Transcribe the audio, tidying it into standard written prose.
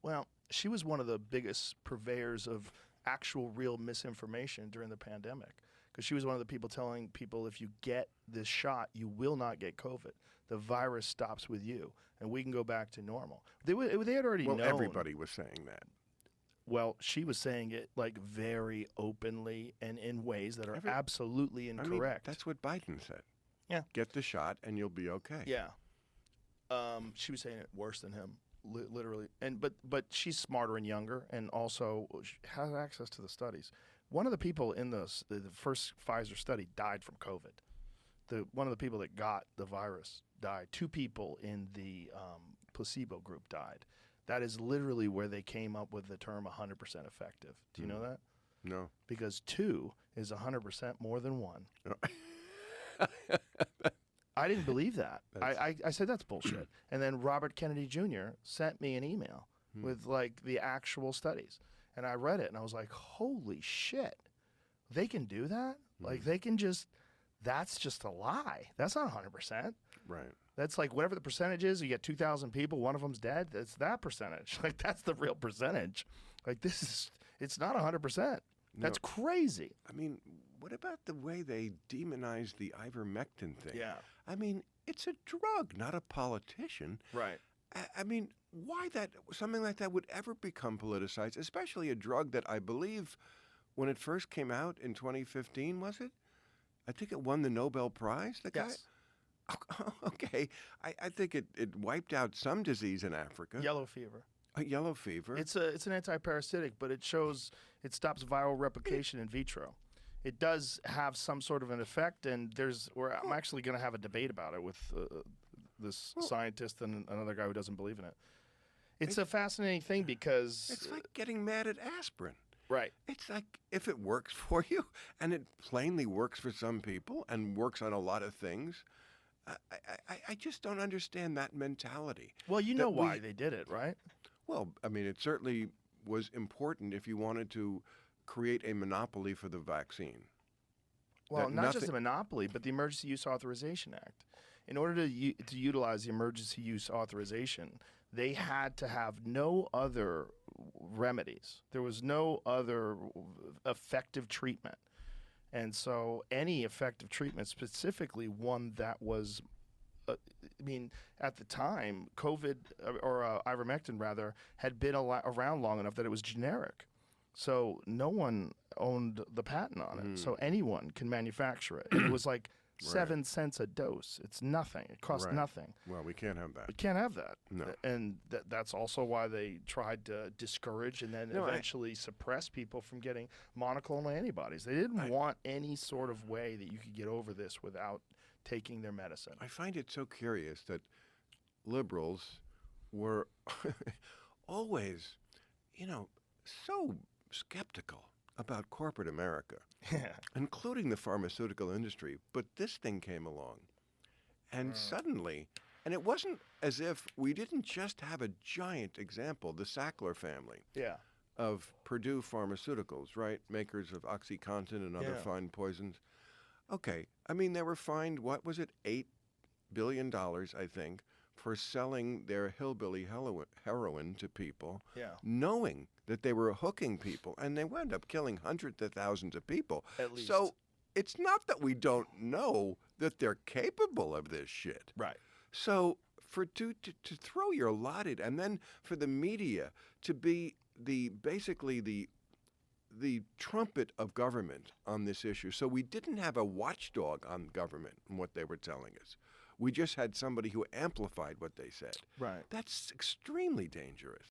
Well, she was one of the biggest purveyors of actual real misinformation during the pandemic, because she was one of the people telling people, if you get this shot, you will not get COVID. The virus stops with you, and we can go back to normal. They had already known. Well, everybody was saying that. Well, she was saying it like very openly and in ways that are absolutely incorrect. That's what Biden said. Yeah. Get the shot and you'll be okay. Yeah. She was saying it worse than him, literally. But she's smarter and younger, and also has access to the studies. One of the people in the first Pfizer study died from COVID. One of the people that got the virus died. 2 people in the placebo group died. That is literally where they came up with the term 100% effective. Do you know that? No. Because 2 is 100% more than 1. I didn't believe that. I said that's bullshit. And then Robert Kennedy Jr. sent me an email with like the actual studies. And I read it and I was like, holy shit. They can do that? Like they can just, that's just a lie. That's not 100%. Right. That's like whatever the percentage is, you get 2,000 people, one of them's dead, that's that percentage. Like that's the real percentage. Like it's not 100%. That's crazy. I mean, what about the way they demonize the ivermectin thing? Yeah. I mean, it's a drug, not a politician. Right. I mean, why something like that would ever become politicized, especially a drug that I believe when it first came out in 2015, was it? I think it won the Nobel Prize, the guy? Yes. Okay. I think it wiped out some disease in Africa. Yellow fever. Yellow fever. It's an anti-parasitic, but it stops viral replication in vitro. It does have some sort of an effect, and I'm actually going to have a debate about it with this scientist and another guy who doesn't believe in it. It's a fascinating thing because it's like getting mad at aspirin. Right. It's like if it works for you, and it plainly works for some people and works on a lot of things, I just don't understand that mentality. Well, you know why they did it, right? Well, I mean, it certainly was important if you wanted to create a monopoly for the vaccine. Well, not just a monopoly, but the Emergency Use Authorization Act. In order to utilize the Emergency Use Authorization, they had to have no other remedies. There was no other effective treatment. And so any effective treatment, specifically one that was, at the time, COVID, or ivermectin rather, had been around long enough that it was generic. So no one owned the patent on it. So anyone can manufacture it. It was like 7 cents a dose. It's nothing. It costs nothing. Well, we can't have that. We can't have that. No. And that's also why they tried to discourage and then eventually suppress people from getting monoclonal antibodies. They didn't want any sort of way that you could get over this without taking their medicine. I find it so curious that liberals were always, so skeptical about corporate America, including the pharmaceutical industry. But this thing came along, and suddenly, and it wasn't as if we didn't just have a giant example, the Sackler family of Purdue Pharmaceuticals, right? Makers of OxyContin and other fine poisons. Okay, I mean, they were fined, what was it, $8 billion, I think, for selling their hillbilly heroin to people, knowing that they were hooking people, and they wound up killing hundreds of thousands of people. At least. So it's not that we don't know that they're capable of this shit. Right. So to throw your lot in, and then for the media to be basically the trumpet of government on this issue. So we didn't have a watchdog on government and what they were telling us. We just had somebody who amplified what they said. Right. That's extremely dangerous.